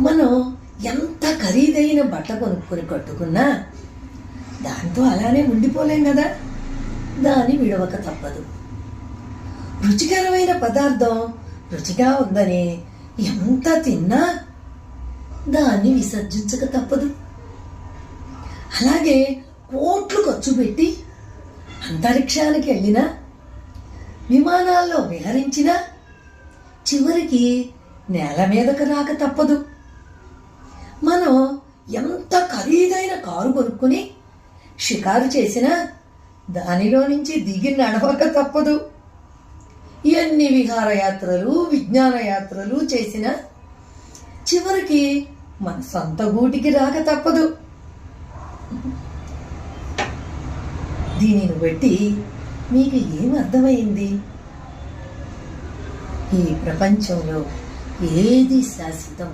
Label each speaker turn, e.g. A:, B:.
A: మనం ఎంత ఖరీదైన బట్ట కొనుక్కొని కట్టుకున్నా దాంతో అలానే ఉండిపోలేం కదా, దాన్ని విడవక తప్పదు. రుచికరమైన పదార్థం రుచిగా ఉందని ఎంత తిన్నా దాన్ని విసర్జించక తప్పదు. అలాగే కోట్లు ఖర్చు పెట్టి అంతరిక్షానికి వెళ్ళినా, విమానాల్లో విహరించినా చివరికి నేల మీదకు రాక తప్పదు. మనం ఎంత ఖరీదైన కారు కొనుక్కుని షికారు చేసినా దానిలో నుంచి దిగి నడవక తప్పదు. ఎన్ని విహారయాత్రలు, విజ్ఞాన యాత్రలు చేసినా చివరికి మన సొంత గూటికి రాక తప్పదు. దీనిని బట్టి మీకు ఏం అర్థమైంది? ఈ ప్రపంచంలో ఏది శాశ్వతం